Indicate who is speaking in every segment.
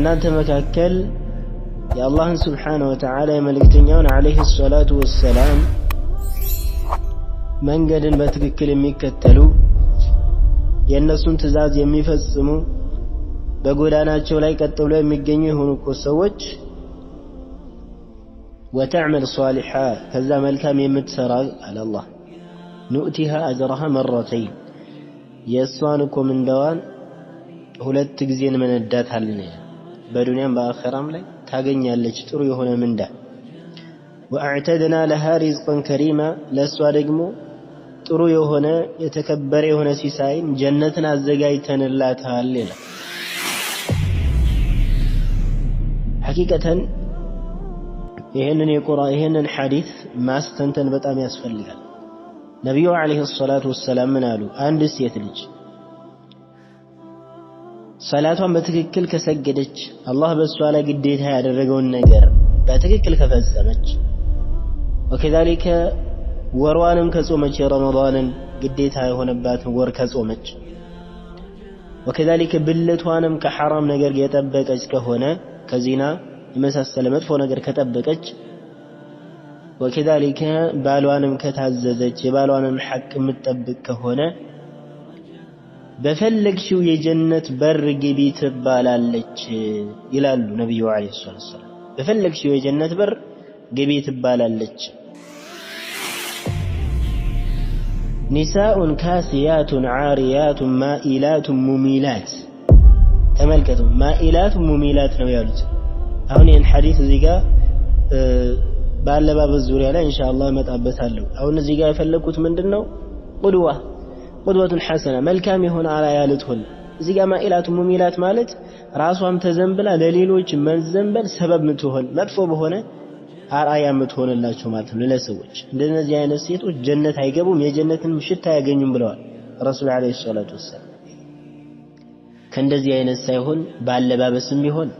Speaker 1: ከእናንተ መካከል የአላህን ስብሓነሁ ወተዓላ የመልእክተኛውን ዓለይሂ ሰላቱ ወሰላም መንገድን በትክክል የሚከተሉ የእነሱን ትእዛዝ የሚፈጽሙ በጎዳናቸው ላይ ቀጥ ብለው የሚገኙ የሆኑ እኮ ሰዎች ወተዕመል ሷሊሓ ከዛ መልካም የምትሰራ አለ አላህ ኑእቲሃ አጅረሃ መረተይን የእሷን እኮ ምንዳዋን ሁለት ጊዜ እንመነዳታለን በዱንያም በአኺራም ላይ ታገኛለች ጥሩ የሆነ ምንዳ ወአዕተድና ለሃ ሪዝቀን ከሪማ ለእሷ ደግሞ ጥሩ የሆነ የተከበረ የሆነ ሲሳይን ጀነትን አዘጋጅተንላታል ይላል። ሐቂቀተን ይህንን ሐዲስ ማስተንተን በጣም ያስፈልጋል። ነቢዩ ዓለይሂ ሰላቱ ወሰላም ምን አሉ? አንድ ሴት ልጅ ሰላቷን በትክክል ከሰገደች አላህ በእሷ ላይ ግዴታ ያደረገውን ነገር በትክክል ከፈጸመች ወከዛሊከ ወርዋንም ከጾመች የረመዳንን ግዴታ የሆነባትን ወር ከጾመች ወከዛሊከ ብልቷንም ከሐራም ነገር የጠበቀች ከሆነ ከዚና የመሳሰለ መጥፎ ነገር ከጠበቀች ወከዛሊከ ባሏንም ከታዘዘች የባሏንም ሐቅ የምትጠብቅ ከሆነ በፈለግሽው የጀነት በር ግቢ ትባላለች ይላሉ ነብዩ አለይሂ ሰላም። በፈለግሽው የጀነት በር ግቢ ትባላለች። ኒሳኡን ካሲያቱን ዓሪያቱን ማኢላቱን ሙሚላት ተመልከቱ፣ ማኢላቱን ሙሚላት ነው ያሉት። አሁን ይህን ሐዲስ እዚህ ጋር ባለባበስ ዙሪያ ላይ ኢንሻአላህ እመጣበታለሁ። አሁን እዚህ ጋር የፈለኩት ምንድነው ቁድወቱን ሐሰና መልካም የሆነ አርአያ ልትሆን። እዚህ ጋር ማኢላቱ ሙሚላት ማለት ራሷም ተዘንብላ ለሌሎች መዘንበል ሰበብ ምትሆን መጥፎ በሆነ አርአያ የምትሆንላቸው ማለት ነው ለሰዎች። እንደነዚህ አይነት ሴቶች ጀነት አይገቡም የጀነትን ሽታ አያገኙም ብለዋል ረሱል አለይሂ ሰላቱ ወሰለም። ከእንደዚህ አይነት ሳይሆን ባለባበስም ቢሆን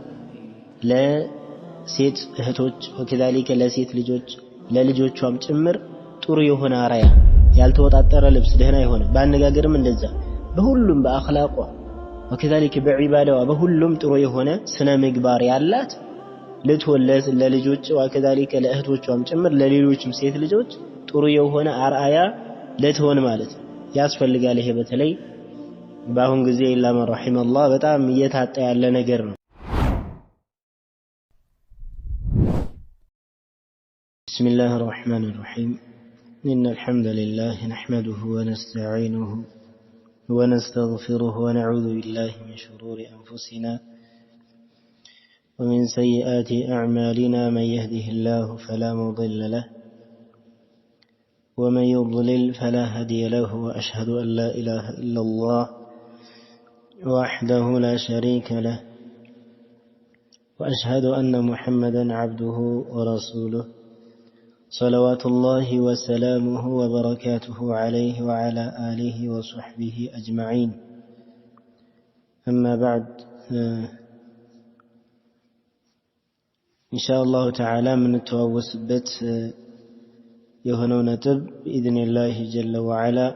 Speaker 1: ለሴት እህቶች ወከዛሊከ ለሴት ልጆች ለልጆቿም ጭምር ጥሩ የሆነ አርአያ ያልተወጣጠረ ልብስ ደህና የሆነ ባነጋገርም እንደዛ በሁሉም በአኽላቋ ወከዛሊከ በዒባዳዋ በሁሉም ጥሩ የሆነ ስነ ምግባር ያላት ልትወለስ ለልጆች ወከዛሊከ ለእህቶቿም ጭምር ለሌሎችም ሴት ልጆች ጥሩ የሆነ አርአያ ልትሆን ማለት ያስፈልጋል። ይሄ በተለይ በአሁን ጊዜ ኢላ መን ረሒመላህ በጣም እየታጣ ያለ ነገር ነው። ቢስሚላሂ ረሕማኒ ረሒም إن الحمد لله نحمده ونستعينه ونستغفره ونعوذ بالله من شرور أنفسنا ومن سيئات أعمالنا من يهده الله فلا مضل له ومن يضلل فلا هادي له وأشهد أن لا إله إلا الله وحده لا شريك له وأشهد أن محمدا عبده ورسوله صلوات الله وسلامه وبركاته عليه وعلى آله وصحبه أجمعين. أما بعد إن شاء الله تعالى من التووس بت يهنو نتب بإذن الله جل وعلا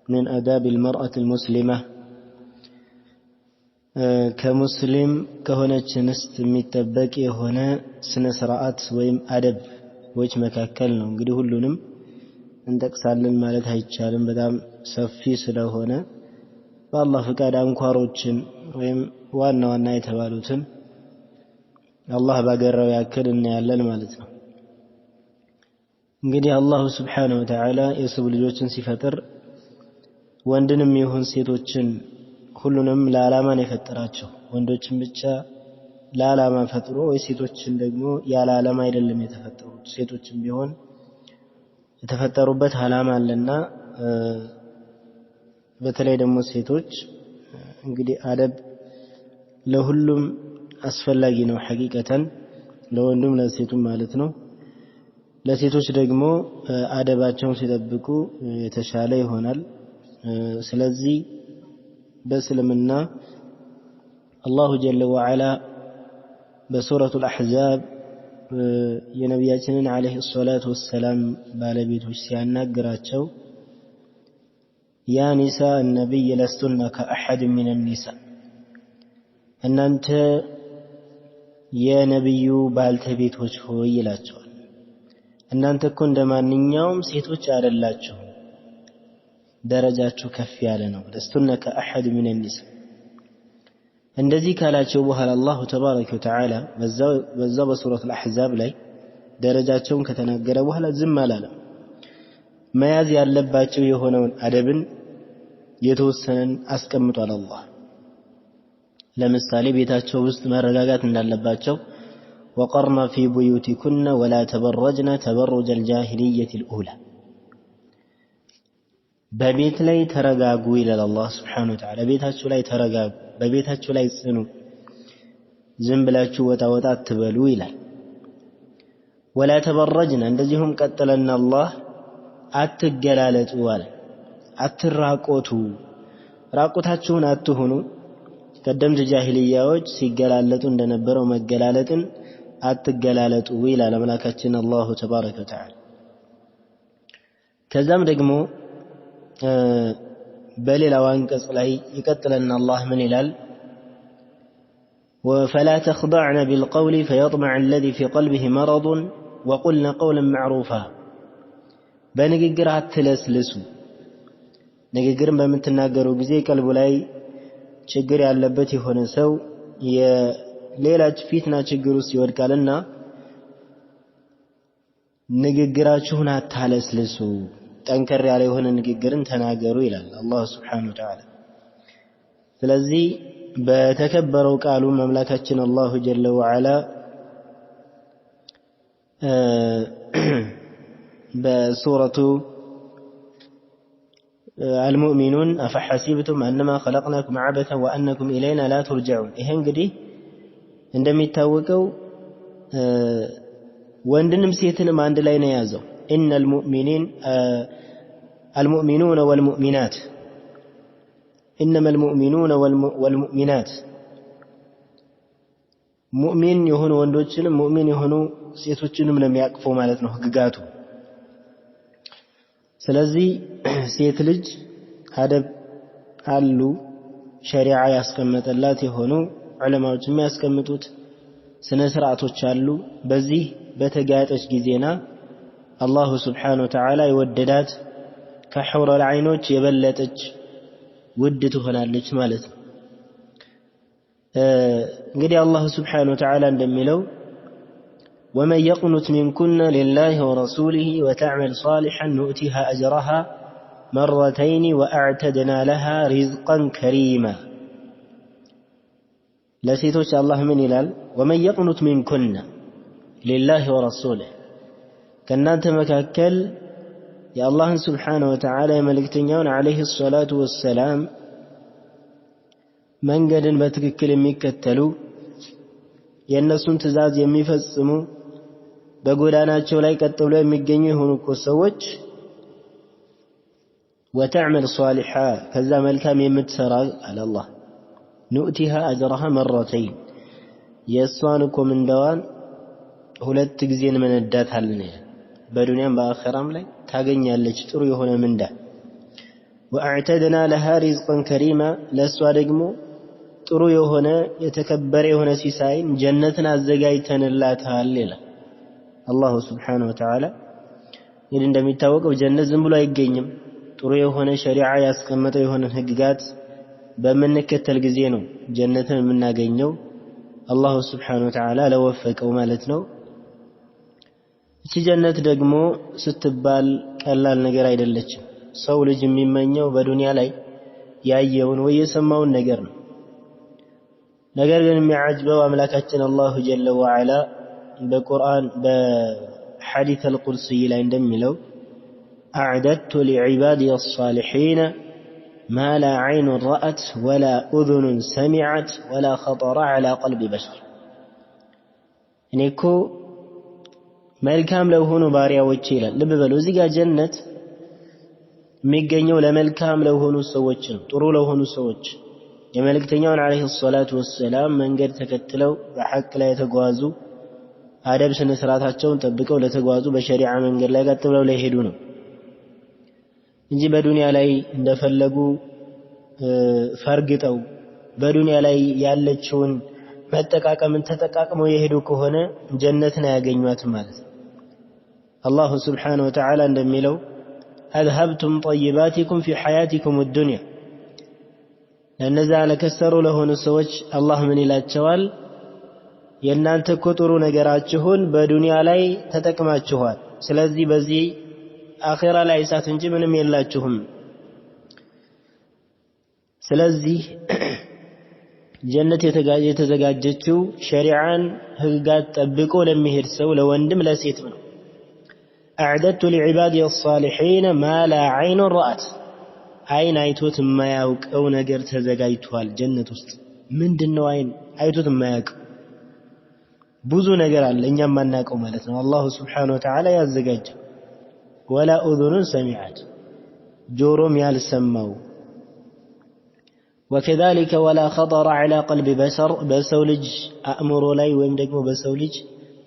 Speaker 1: من أداب المرأة المسلمة كمسلم كهنة نست متبك يهنا سنسرعات ويم أدب ወጭ መካከል ነው። እንግዲህ ሁሉንም እንጠቅሳለን ማለት አይቻልም በጣም ሰፊ ስለሆነ በአላህ ፍቃድ አንኳሮችን ወይም ዋና ዋና የተባሉትን አላህ ባገረው ያክል እናያለን ማለት ነው። እንግዲህ አላህ Subhanahu Wa Ta'ala የሰው ልጆችን ሲፈጥር ወንድንም ይሁን ሴቶችን ሁሉንም ለዓላማ ነው የፈጠራቸው። ወንዶችን ብቻ ለዓላማ ፈጥሮ ሴቶችን ደግሞ ያለ ዓላማ አይደለም የተፈጠሩት። ሴቶችም ቢሆን የተፈጠሩበት ዓላማ አለና በተለይ ደግሞ ሴቶች እንግዲህ አደብ ለሁሉም አስፈላጊ ነው ሐቂቀተን ለወንዱም ለሴቱም ማለት ነው። ለሴቶች ደግሞ አደባቸውን ሲጠብቁ የተሻለ ይሆናል። ስለዚህ በእስልምና አላሁ ጀለ ወዐላ በሱረቱ አልአሕዛብ የነቢያችንን ዓለይሂ ሰላቱ ወሰላም ባለቤቶች ሲያናግራቸው ያ ኒሳ ነቢይ ለስቱነ ከአሐድ ሚነ ኒሳ እናንተ የነብዩ ባልተቤቶች ሆይ ይላቸዋል። እናንተ እኮ እንደማንኛውም ሴቶች አይደላችሁ፣ ደረጃችሁ ከፍ ያለ ነው። ለስቱነ ከአሐድ ሚን النሳ። እንደዚህ ካላቸው በኋላ አላሁ ተባረከ ወተዓላ በዛው በሱረት አልአሕዛብ ላይ ደረጃቸውን ከተናገረ በኋላ ዝም አላለም። መያዝ ያለባቸው የሆነውን አደብን የተወሰነን አስቀምጧል አላህ። ለምሳሌ ቤታቸው ውስጥ መረጋጋት እንዳለባቸው ወቀርና ፊ ቡዩቲኩነ ወላ ተበረጅነ ተበሩጀ الجاهلية الأولى በቤት ላይ ተረጋጉ ይላል አላህ Subhanahu Wa Ta'ala። ቤታችሁ ላይ ተረጋጉ፣ በቤታችሁ ላይ ጽኑ፣ ዝም ብላችሁ ወጣ ወጣ አትበሉ ይላል። ወላ ተበረጅነ እንደዚሁም ቀጠለና አላህ አትገላለጡ አለ። አትራቆቱ፣ ራቆታችሁን አትሁኑ። ቀደምት ጃሂልያዎች ሲገላለጡ እንደነበረው መገላለጥን አትገላለጡ ይላል አምላካችን አላሁ ተባረከ ወተዓላ። ከዛም ደግሞ በሌላው አንቀጽ ላይ ይቀጥልና አላህ ምን ይላል? وفلا تخضعن بالقول فيطمع الذي في قلبه مرض وقلن قولا معروفا በንግግር አትለስልሱ። ንግግርን በምትናገሩ ጊዜ ቀልቡ ላይ ችግር ያለበት የሆነ ሰው የሌላ ፊትና ችግር ውስጥ ይወድቃልና ንግግራችሁን አታለስልሱ፣ ጠንከር ያለ የሆነ ንግግርን ተናገሩ ይላል አላህ Subhanahu Wa Ta'ala። ስለዚህ በተከበረው ቃሉ መምላካችን አላሁ ጀለ ወዐላ በሱረቱ المؤمنون أفحسبتم أنما خلقناكم عبثا وأنكم إلينا لا ترجعون። ይሄ እንግዲህ እንደሚታወቀው ወንድንም ሴትንም አንድ ላይ ነው ያዘው። إن المؤمنون والمؤمنات إنما المؤمنون والمؤمنات ሙእሚን የሆኑ ወንዶችንም ሙእሚን የሆኑ ሴቶችንም ነው የሚያቅፈው ማለት ነው ህግጋቱ። ስለዚህ ሴት ልጅ አደብ አሉ ሸሪዓ ያስቀመጠላት የሆኑ ዑለማዎች የሚያስቀምጡት ስነ ስርዓቶች አሉ። በዚህ በተጋጠች ጊዜና አላሁ Subhanahu Wa Ta'ala የወደዳት ከሑረል ዐይኖች የበለጠች ውድ ትሆናለች ማለት ነው። እንግዲህ አላሁ Subhanahu Wa Ta'ala እንደሚለው ومن يقنت منكن لله ورسوله وتعمل صالحا نؤتها أجرها مرتين وأعتدنا لها رزقا كريما. لسيتوش الله من إلال ومن يقنت منكن لله ورسوله كنانت مكاكل يا الله سبحانه وتعالى ملكتنيون عليه الصلاة والسلام من قد بتككل ميكتلو የነሱን ትእዛዝ የሚፈጽሙ በጎዳናቸው ላይ ቀጥ ብለው የሚገኙ የሆኑ ሰዎች وتعمل صالحا ከዛ መልካም የምትሰራ አለ አላህ نؤتها أجرها مرتين የሷን ኮመንዳዋን ሁለት ጊዜ እንመነዳታለን። በዱንያም በአኺራም ላይ ታገኛለች ጥሩ የሆነ ምንዳ። وأعتدنا لها رزقا كريما ለሷ ደግሞ ጥሩ የሆነ የተከበረ የሆነ ሲሳይን ጀነትን አዘጋጅተንላታል ይላል አላሁ Subhanahu Wa Ta'ala። ይህ እንደሚታወቀው ጀነት ዝም ብሎ አይገኝም። ጥሩ የሆነ ሸሪዓ ያስቀመጠው የሆነ ህግጋት በመነከተል ጊዜ ነው ጀነትን የምናገኘው አላሁ Subhanahu Wa Ta'ala ለወፈቀው ማለት ነው። እቺ ጀነት ደግሞ ስትባል ቀላል ነገር አይደለችም። ሰው ልጅ የሚመኘው በዱንያ ላይ ያየውን ወይ የሰማውን ነገር ነው። ነገር ግን የሚያጅበው አምላካችን አላሁ ጀለ ወዐላ በቁርአን በሐዲስ አልቁርሲ ላይ እንደሚለው أعددت لعبادي الصالحين ما لا عين رأت ولا أذن سمعت ولا خطر على قلب بشر. እኔኮ መልካም ለሆኑ ባሪያዎች ይላል። ልብ በሉ እዚህ ጋር ጀነት የሚገኘው ለመልካም ለሆኑ ሰዎች ነው፣ ጥሩ ለሆኑ ሰዎች የመልእክተኛውን አለይሂ ሰላቱ ወሰላም መንገድ ተከትለው በሐቅ ላይ የተጓዙ አደብ ስነ ስርዓታቸውን ጠብቀው ለተጓዙ በሸሪዓ መንገድ ላይ ቀጥ ብለው ለሄዱ ነው እንጂ በዱንያ ላይ እንደፈለጉ ፈርግጠው በዱንያ ላይ ያለችውን መጠቃቀምን ተጠቃቅመው የሄዱ ከሆነ ጀነትን አያገኟትም ማለት ነው። አላሁ ስብሓነሁ ወተዓላ እንደሚለው አዝሀብቱም ጠይባቲኩም ፊ ሐያቲኩም ዱንያ፣ ለእነዛ ለከሰሩ ለሆኑ ሰዎች አላህ ምን ይላቸዋል? የእናንተ እኮ ጥሩ ነገራችሁን በዱንያ ላይ ተጠቅማችኋል፣ ስለዚህ በዚህ አኺራ ላይ እሳት እንጂ ምንም የላችሁም። ስለዚህ ጀነት የተዘጋጀችው ሸሪዓን ህግጋት ጠብቆ ለሚሄድ ሰው ለወንድም ለሴትም ነው። አዕደቱ ሊዕባዲ አሳሊሒን ማ ላ ዐይኑ ረአት፣ አይን አይቶት የማያውቀው ነገር ተዘጋጅቷል ጀነት ውስጥ። ምንድነው አይን አይቶት የማያውቀው? ብዙ ነገር አለ እኛም ማናውቀው ማለት ነው። አላሁ ስብሓነሁ ወተዓላ ያዘጋጀው። ወላ ኡዙኑን ሰሚዐት፣ ጆሮም ያልሰማው። ወከዛሊከ ወላ ኸጠረ ዐላ ቀልቢ በሸር፣ በሰው ልጅ አእምሮ ላይ ወይም ደግሞ በሰው ልጅ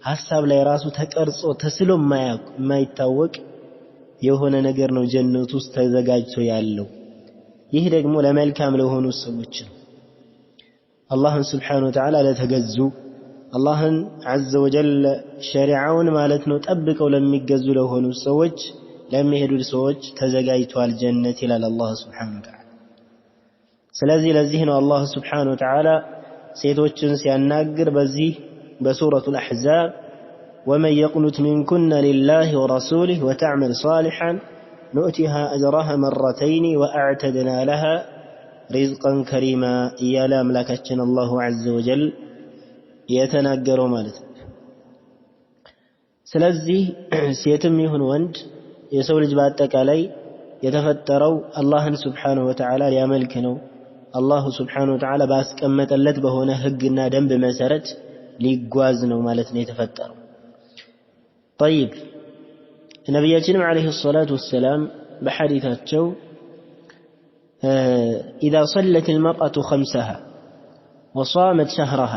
Speaker 1: ሐሳብ ላይ ራሱ ተቀርጾ ተስሎ የማይታወቅ የሆነ ነገር ነው ጀነት ውስጥ ተዘጋጅቶ ያለው። ይህ ደግሞ ለመልካም ለሆኑ ሰዎች ነው። አላህን ስብሓነሁ ወተዓላ ለተገዙ፣ አላህን ዐዘ ወጀል ሸሪዓውን ማለት ነው ጠብቀው ለሚገዙ ለሆኑ ሰዎች ለሚሄዱ ሰዎች ተዘጋጅቷል ጀነት ይላል አላህ ስብሓነሁ ወተዓላ። ስለዚህ ለዚህ ነው አላህ ስብሓነሁ ወተዓላ ሴቶችን ሲያናግር በዚህ በሱረቱል አሕዛብ ወመን የቅኑት ሚንኩነ ሊላሂ ወረሱሊሂ ወተዕመል ሷሊሐን ኑእቲሃ አጅረሃ መረተይኒ ወአዕተድና ለሃ ሪዝቀን ከሪማ እያለ አምላካችን አላሁ ዐዘ ወጀል የተናገረው ማለት ነው። ስለዚህ ሴትም ይሁን ወንድ የሰው ልጅ በአጠቃላይ የተፈጠረው አላህን ስብሓነሁ ወተዓላ ሊያመልክ ነው። አላሁ ስብሓነሁ ወተዓላ ባስቀመጠለት በሆነ ህግና ደንብ መሰረት ሊጓዝ ነው ማለት ነው የተፈጠረው። ጠይብ ነቢያችንም ዓለይሂ ሰላቱ ወሰላም በሐዲታቸው ኢዛ ሰለት አልመርአቱ ኸምሰሃ ወሷመት ሸህረሃ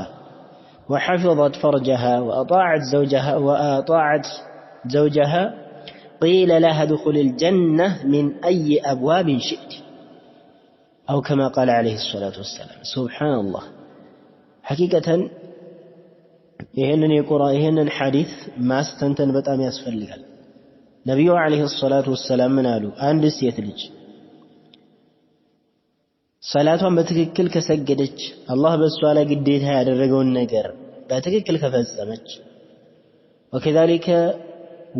Speaker 1: وحفظت فرجها وأطاعت زوجها قيل لها ادخل الجنة من أي أبواب شئت، أو كما قال عليه الصلاة والسلام. سبحان الله. حقيقة ይህንን ሐዲስ ማስተንተን በጣም ያስፈልጋል። ነቢዩ ዓለይሂ ሰላቱ ወሰላም ምን አሉ? አንድ ሴት ልጅ ሰላቷን በትክክል ከሰገደች፣ አላህ በእሷ ላይ ግዴታ ያደረገውን ነገር በትክክል ከፈጸመች፣ ወከዛሊከ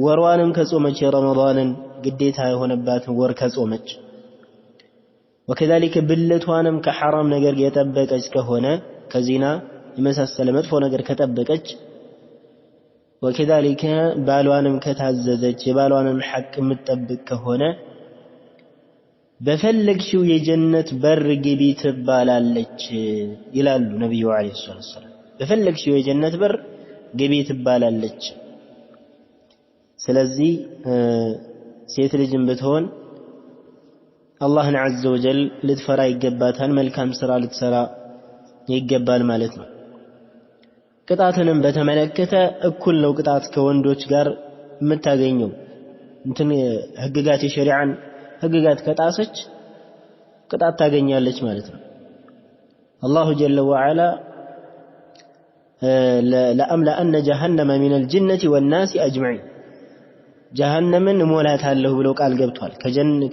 Speaker 1: ወርዋንም ከጾመች፣ የረመዳንን ግዴታ የሆነባትን ወር ከጾመች፣ ወከዛሊከ ብልቷንም ከሐራም ነገር የጠበቀች ከሆነ ከዚና የመሳሰለ መጥፎ ነገር ከጠበቀች፣ ወከዛሊከ ባሏንም ከታዘዘች የባሏንም ሐቅ የምትጠብቅ ከሆነ በፈለግሽው የጀነት በር ግቢ ትባላለች ይላሉ ነብዩ አለይሂ ሰላም። በፈለግሽው የጀነት በር ግቢ ትባላለች። ስለዚህ ሴት ልጅም ብትሆን አላህን ዐዘ ወጀል ልትፈራ ይገባታል፣ መልካም ስራ ልትሰራ ይገባል ማለት ነው። ቅጣትንም በተመለከተ እኩል ነው ቅጣት ከወንዶች ጋር የምታገኘው። ህግጋት የሸሪዓን ህግጋት ከጣሰች ቅጣት ታገኛለች ማለት ነው። አላሁ ጀለ ወዐላ ለአምለአነ ጀሀነመ ሚነል ጅነቲ ወናሲ አጅመዒን፣ ጀሀነምን እሞላታለሁ ብሎ ቃል ገብቷል።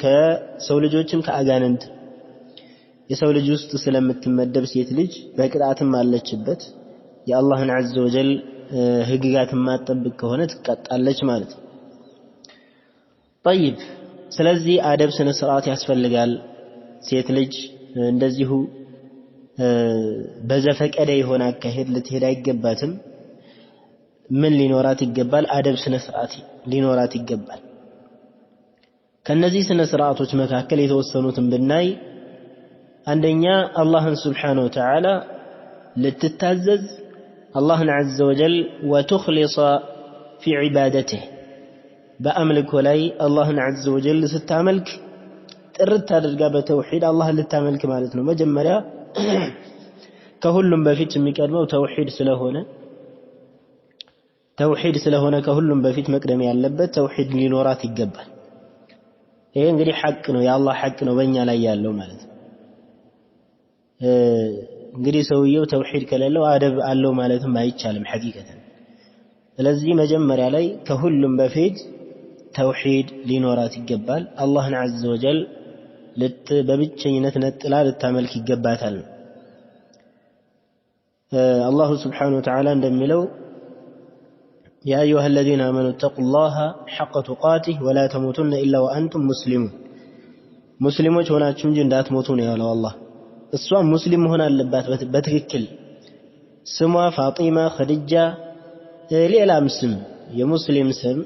Speaker 1: ከሰው ልጆችም ከአጋንንት የሰው ልጅ ውስጥ ስለምትመደብ ሴት ልጅ በቅጣትም አለችበት። የአላህን ዐዘ ወጀል ህግጋት ማጠብቅ ከሆነ ትቀጣለች ማለት ነው። ጠይብ ስለዚህ አደብ ስነ ስርዓት ያስፈልጋል። ሴት ልጅ እንደዚሁ በዘፈቀደ የሆነ አካሄድ ልትሄድ አይገባትም። ምን ሊኖራት ይገባል? አደብ ስነ ስርዓት ሊኖራት ይገባል። ከነዚህ ስነ ስርዓቶች መካከል የተወሰኑትን ብናይ፣ አንደኛ አላህን ስብሓነሁ ወተዓላ ልትታዘዝ፣ አላህን ዐዘ ወጀል ወቱኽሊሰ ፊ ዒባደቲህ፣ በአምልኮ ላይ አላህን ዐዘ ወጀል ስታመልክ ጥርት አድርጋ በተውሂድ አላህን ልታመልክ ማለት ነው። መጀመሪያ ከሁሉም በፊት የሚቀድመው ተውሂድ ስለሆነ ከሁሉም በፊት መቅደም ያለበት ተውሂድ ሊኖራት ይገባል። ይሄ እንግዲህ ሐቅ ነው፣ የአላህ ሐቅ ነው በእኛ ላይ ያለው ማለት ነው። እንግዲህ ሰውየው ተውሂድ ከሌለው አደብ አለው ማለትም አይቻልም ሐቂቀተን። ስለዚህ መጀመሪያ ላይ ከሁሉም በፊት ተውሂድ ሊኖራት ይገባል። አላህን ዐዘ ወጀል በብቸኝነት ነጥላ ልታመልክ ይገባታል። አላሁ ስብሓነሁ ወተዓላ እንደሚለው ያ አዩሃ አለዚነ አመኑ ተቁላህ ሐቀ ቱቃቲህ ወላ ተሙቱነ ኢላ ወአንቱም ሙስሊሙን፣ ሙስሊሞች ሆናችሁ እንጂ እንዳትሞቱ ነው ያለው አላህ። እሷም ሙስሊም መሆን አለባት በትክክል ስሟ ፋጢማ፣ ኸዲጃ፣ ሌላም ስም የሙስሊም ስም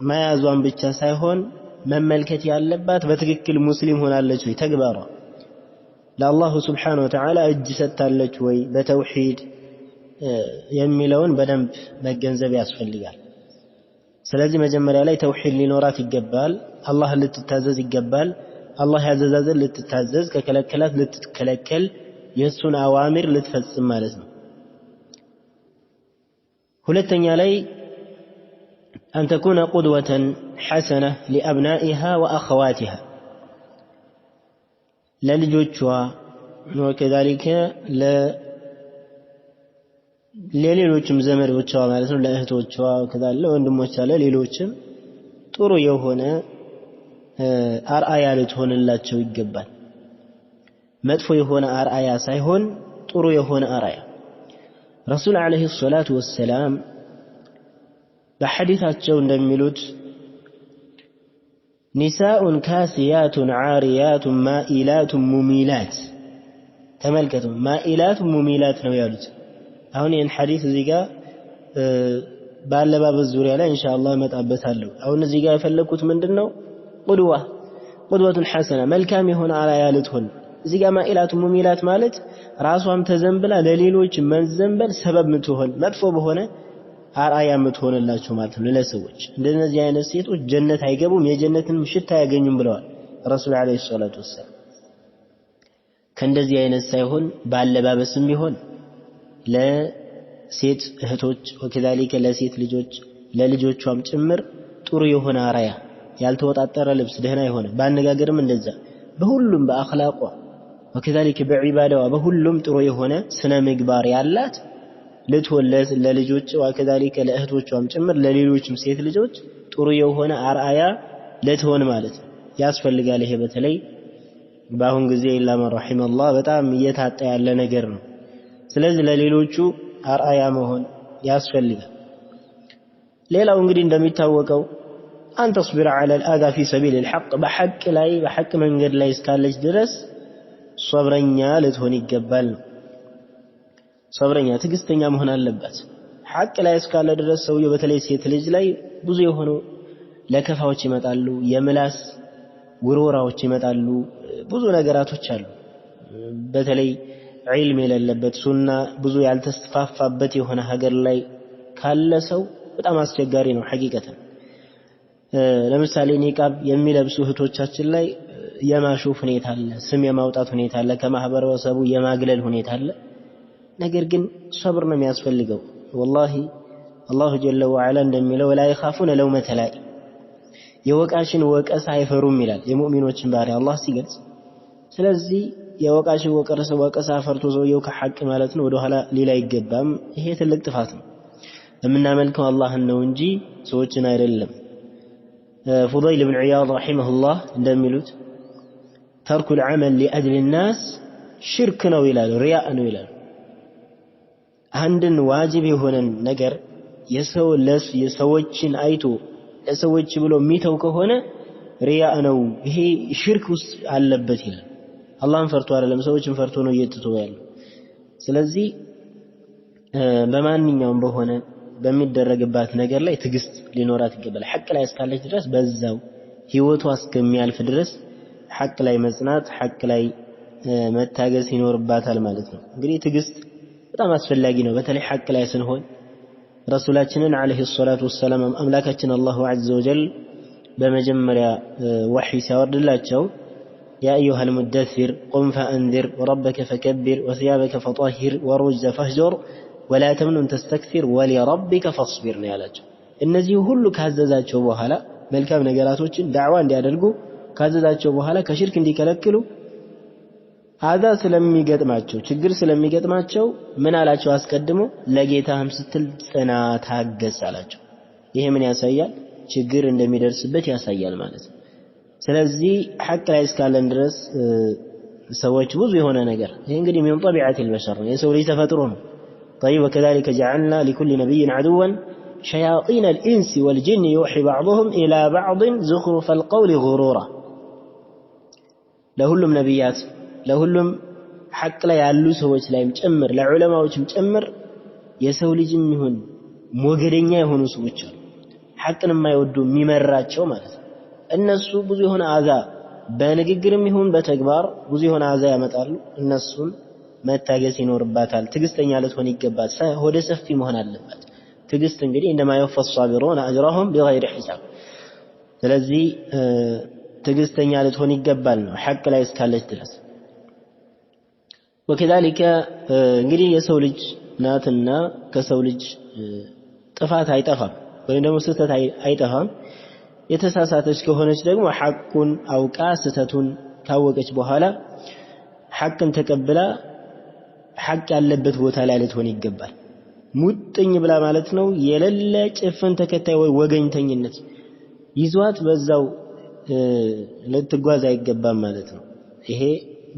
Speaker 1: መያዟን ብቻ ሳይሆን መመልከት ያለባት በትክክል ሙስሊም ሆናለች ወይ፣ ተግባሯ ለአላሁ ስብሓነሁ ወተዓላ እጅ ሰጥታለች ወይ በተውሂድ የሚለውን በደንብ መገንዘብ ያስፈልጋል። ስለዚህ መጀመሪያ ላይ ተውሂድ ሊኖራት ይገባል። አላህን ልትታዘዝ ይገባል። አላህ ያዘዛትን ልትታዘዝ፣ ከከለከላት ልትከለከል፣ የእሱን አዋሚር ልትፈጽም ማለት ነው። ሁለተኛ ላይ አን ተኩነ ቁድወተን ሐሰነ ሊአብናኢሃ ወአኸዋቲሃ፣ ለልጆቿ ወከዛሊከ ለሌሎችም ዘመዶቿ ማለት ነው፣ ለእህቶቿ ከዛለ ለወንድሞቿ ለሌሎችም ጥሩ የሆነ አርአያ ልትሆንላቸው ይገባል። መጥፎ የሆነ አርአያ ሳይሆን ጥሩ የሆነ አርአያ። ረሱል ዓለይሂ ሰላቱ ወሰላም በሐዲታቸው እንደሚሉት ኒሳኡን ካሲያቱን ዓሪያቱን ማኢላቱን ሙሚላት። ተመልከቱ፣ ማኢላቱን ሙሚላት ነው ያሉት። አሁን ይህን ሐዲስ እዚህ ጋር ባለባበስ ዙሪያ ላይ ኢንሻአላህ እመጣበታለሁ። አሁን እዚህ ጋር የፈለኩት ምንድነው? ቁድወቱን ሐሰና፣ መልካም የሆነ አርአያ ልትሆን። እዚህ ጋር ማኢላቱን ሙሚላት ማለት ራሷም ተዘንብላ ለሌሎች መንዘንበል ሰበብ ምትሆን መጥፎ በሆነ አርአያ ምትሆንላቸው ማለት ነው ለሰዎች። እንደነዚህ አይነት ሴቶች ጀነት አይገቡም፣ የጀነትን ሽታ አያገኙም ብለዋል ረሱል ዓለይሂ ሰላቱ ወሰላም። ከእንደዚህ አይነት ሳይሆን ባለባበስም ቢሆን ለሴት እህቶች ወከዛሊከ ለሴት ልጆች ለልጆቿም ጭምር ጥሩ የሆነ አርአያ፣ ያልተወጣጠረ ልብስ፣ ደህና የሆነ ባነጋገርም እንደዛ፣ በሁሉም በአኽላቋ ወከዛሊከ በዒባዳዋ በሁሉም ጥሩ የሆነ ስነ ምግባር ያላት ልትሆን ለልጆች ወከዛሊከ ለእህቶቿም ጭምር ለሌሎችም ሴት ልጆች ጥሩ የሆነ አርአያ ልትሆን ማለት ያስፈልጋል። ይሄ በተለይ በአሁን ጊዜ ኢላ መን ረሒመላህ በጣም እየታጣ ያለ ነገር ነው። ስለዚህ ለሌሎቹ አርአያ መሆን ያስፈልጋል። ሌላው እንግዲህ እንደሚታወቀው አን ተስቢረ ዐለል አዛ ፊ ሰቢሊል ሐቅ፣ በሐቅ መንገድ ላይ እስካለች ድረስ ሶብረኛ ልትሆን ይገባል ነው። ሶብረኛ ትዕግስተኛ መሆን አለባት። ሐቅ ላይ እስካለ ድረስ ሰውየው በተለይ ሴት ልጅ ላይ ብዙ የሆኑ ለከፋዎች ይመጣሉ፣ የምላስ ውርወራዎች ይመጣሉ፣ ብዙ ነገራቶች አሉ። በተለይ ዒልም የሌለበት ሱና ብዙ ያልተስፋፋበት የሆነ ሀገር ላይ ካለ ሰው በጣም አስቸጋሪ ነው ሐቂቀተን። ለምሳሌ ኒቃብ የሚለብሱ እህቶቻችን ላይ የማሾፍ ሁኔታ አለ፣ ስም የማውጣት ሁኔታ አለ፣ ከማህበረሰቡ የማግለል ሁኔታ አለ። ነገር ግን ሰብር ነው የሚያስፈልገው። ወላሂ አላሁ ጀለ ወዐላ እንደሚለው ወላ ይኻፉነ ለውመተ ላኢም፣ የወቃሽን ወቀሳ አይፈሩም ይላል የሙእሚኖችን ባህሪ አላህ ሲገልጽ። ስለዚህ የወቃሽን ወቀሳ ፈርቶ ሰውየው ከሐቅ ማለት ነው ወደኋላ ሌላ አይገባም። ይሄ ትልቅ ጥፋት ነው። የምናመልከው አላህን ነው እንጂ ሰዎችን አይደለም። ፉደይል ብን ዒያድ ረሒመሁላህ እንደሚሉት ተርኩል ዐመል ሊአጅሊ ናስ ሽርክ ነው ይላሉ፣ ሪያእ ነው ይላሉ። አንድን ዋጅብ የሆነን ነገር የሰዎችን አይቶ ለሰዎች ብሎ የሚተው ከሆነ ሪያእ ነው፣ ይሄ ሽርክ ውስጥ አለበት ይላል። አላህን ፈርቶ አይደለም ሰዎችን ፈርቶ ነው እየተተወ ያለው። ስለዚህ በማንኛውም በሆነ በሚደረግባት ነገር ላይ ትዕግስት ሊኖራት ይገባል። ሐቅ ላይ እስካለች ድረስ በዛው ህይወቷ እስከሚያልፍ ድረስ ሐቅ ላይ መጽናት፣ ሐቅ ላይ መታገስ ይኖርባታል ማለት ነው። እንግዲህ ትዕግስት በጣም አስፈላጊ ነው። በተለይ ሐቅ ላይ ስንሆን ረሱላችንን ዓለይሂ ሰላቱ ወሰላም አምላካችን አላሁ ዐዘ ወጀል በመጀመሪያ ወሕይ ሲያወርድላቸው ያ አዩሀል ሙደሲር ቁም ፈአንዚር ወረበከ ፈከቢር ወሲያበከ ፈጠሂር ወሩጅዘ ፈህጁር ወላ ተምኑን ተስተክሲር ወሊረቢከ ፈስቢር ነው ያላቸው። እነዚህ ሁሉ ካዘዛቸው በኋላ መልካም ነገራቶችን ዳዕዋ እንዲያደርጉ ካዘዛቸው በኋላ ከሽርክ እንዲከለክሉ አዛ ስለሚገጥማቸው ችግር ስለሚገጥማቸው ምን አላቸው አስቀድሞ ለጌታህም ስትል ጽና ታገስ አላቸው ይሄ ምን ያሳያል ችግር እንደሚደርስበት ያሳያል ማለት ነው ስለዚህ ሐቅ ላይ እስካለን ድረስ ሰዎች ብዙ የሆነ ነገር ይሄ እንግዲህ من طبيعة البشر የሰው ልጅ ተፈጥሮ ነው طيب وكذلك جعلنا لكل نبي عدوا شياطين الإنس والجن يوحي بعضهم إلى بعض زخرف القول غرورا ለሁሉም ነብያት ለሁሉም ሐቅ ላይ ያሉ ሰዎች ላይም ጭምር ለዑለማዎችም ጭምር የሰው ልጅም ይሁን ሞገደኛ የሆኑ ሰዎች አሉ ሐቅን የማይወዱ የሚመራቸው ማለት ነው እነሱ ብዙ የሆነ አዛ በንግግርም ይሁን በተግባር ብዙ የሆነ አዛ ያመጣሉ እነሱን መታገስ ይኖርባታል ትግስተኛ ልትሆን ይገባል ሆደ ሰፊ መሆን አለበት ትግስት እንግዲህ እንደማ يوفى الصابرون اجرهم بغير حساب ስለዚህ ትግስተኛ ልትሆን ይገባል ነው ሐቅ ላይ እስካለች ድረስ وكذلك እንግዲህ የሰው ልጅ ናትና ከሰው ልጅ ጥፋት አይጠፋም ወይም ደግሞ ስህተት አይጠፋም የተሳሳተች ከሆነች ደግሞ ሐቁን አውቃ ስህተቱን ካወቀች በኋላ ሐቅን ተቀብላ ሐቅ ያለበት ቦታ ላይ ልትሆን ይገባል ሙጥኝ ብላ ማለት ነው የለለ ጭፍን ተከታይ ወይ ወገኝተኝነት ይዟት በዛው ልትጓዝ አይገባም ማለት ነው ይሄ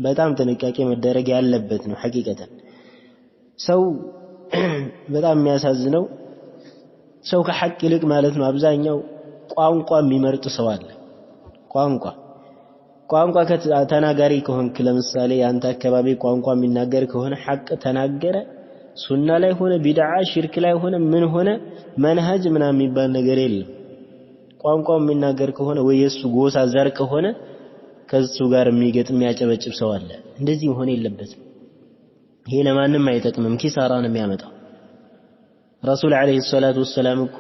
Speaker 1: በጣም ጥንቃቄ መደረግ ያለበት ነው ሐቂቀተን ሰው በጣም የሚያሳዝነው ሰው ከሐቅ ይልቅ ማለት ነው አብዛኛው ቋንቋ የሚመርጥ ሰው አለ ቋንቋ ከተናጋሪ ከሆንክ ለምሳሌ አንተ አካባቢ ቋንቋ የሚናገር ከሆነ ሐቅ ተናገረ ሱና ላይ ሆነ ቢድዓ ሽርክ ላይ ሆነ ምን ሆነ መንሃጅ ምናምን የሚባል ነገር የለም ቋንቋው የሚናገር ከሆነ ወይ የሱ ጎሳ ዘር ከሆነ ከሱ ጋር የሚገጥም የሚያጨበጭብ ሰው አለ እንደዚህ መሆን የለበትም ይሄ ለማንም አይጠቅምም ኪሳራ ነው የሚያመጣው ረሱል አለይሂ ሰላቱ ወሰለም እኮ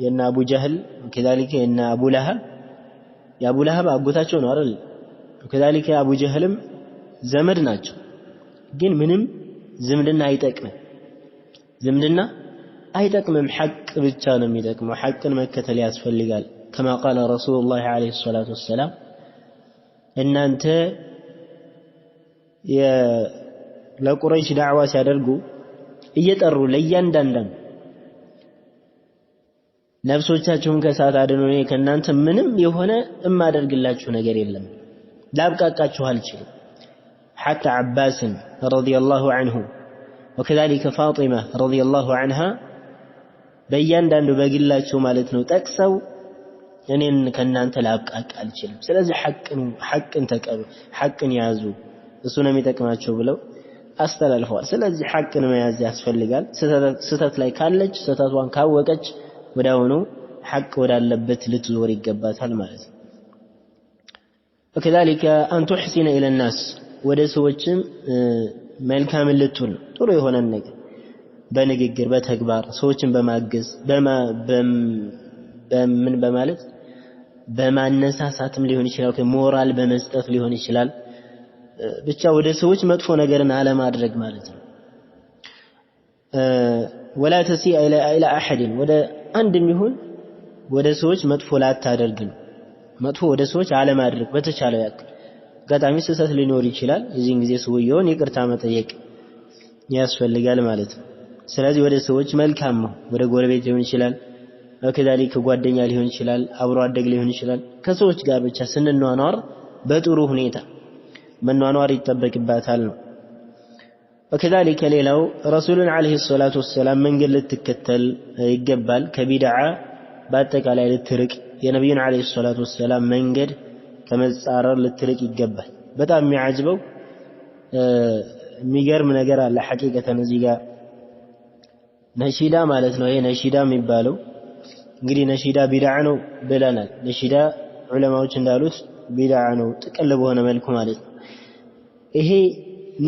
Speaker 1: የነ አቡ ጀህል ከذلك የነ አቡ ለሃብ የአቡ ለሃብ አጎታቸው ነው አይደል ከذلك አቡ ጀህልም ዘመድ ናቸው ግን ምንም ዝምድና አይጠቅምም ሐቅ ብቻ ነው የሚጠቅመው ሐቅን መከተል ያስፈልጋል كما قال رسول الله عليه الصلاة والسلام እናንተ ለቁረይሽ ዳዕዋ ሲያደርጉ እየጠሩ ለእያንዳንዳን ነፍሶቻችሁን ከሳት አድኑ እኔ ከናንተ ምንም የሆነ እማደርግላችሁ ነገር የለም ላብቃቃችሁ አልችልም حتى عباس رضي الله عنه وكذلك فاطمة رضي الله عنها በእያንዳንዱ በግላቸው ማለት ነው ጠቅሰው እኔን ከናንተ ላብቃቃ አልችልም ስለዚህ ሐቅን ተቀበሉ ሐቅን ያዙ እሱ ነው የሚጠቅማቸው ብለው አስተላልፈዋል ስለዚህ ሐቅን መያዝ ያስፈልጋል ስህተት ላይ ካለች ስህተቷን ካወቀች ወዳውኑ ሐቅ ወዳለበት ልትዞር ይገባታል ማለት ነው وكذلك أن تحسن إلى الناس ወደ ሰዎችም መልካም ልትሆን ጥሩ የሆነ ነገር በንግግር በተግባር ሰዎችን በማገዝ በምን በማለት በማነሳሳትም ሊሆን ይችላል ከሞራል በመስጠት ሊሆን ይችላል ብቻ ወደ ሰዎች መጥፎ ነገርን አለማድረግ ማለት ነው ولا تسيء الى احد ወደ አንድም ይሁን ወደ ሰዎች መጥፎ ላታደርግ መጥፎ ወደ ሰዎች አለማድረግ በተቻለው ያክል ጋጣሚ ስህተት ሊኖር ይችላል እዚህን ጊዜ ሰውየውን ይቅርታ መጠየቅ ያስፈልጋል ማለት ነው ስለዚህ ወደ ሰዎች መልካም ነው ወደ ጎረቤት ሊሆን ይችላል ከذلك ጓደኛ ሊሆን ይችላል አብሮ አደግ ሊሆን ይችላል ከሰዎች ጋር ብቻ ስንኗኗር በጥሩ ሁኔታ መኗኗር ይተበቅባታል ነው وكذلك ሌላው ረሱሉን አለይሂ ሰላቱ ወሰለም መንገድ ልትከተል ይገባል ከቢድዓ በአጠቃላይ ልትርቅ የነብዩን አለይሂ ሰላቱ ወሰለም መንገድ ከመጻረር ልትርቅ ይገባል በጣም የሚያጅበው የሚገርም ነገር አለ ሐቂቀተን እዚህ ጋር ነሺዳ ማለት ነው ይሄ ነሺዳ የሚባለው እንግዲህ ነሺዳ ቢድዓ ነው ብለናል ነሺዳ ዑለማዎች እንዳሉት ቢድዓ ነው ጥቅል በሆነ መልኩ ማለት ነው ይሄ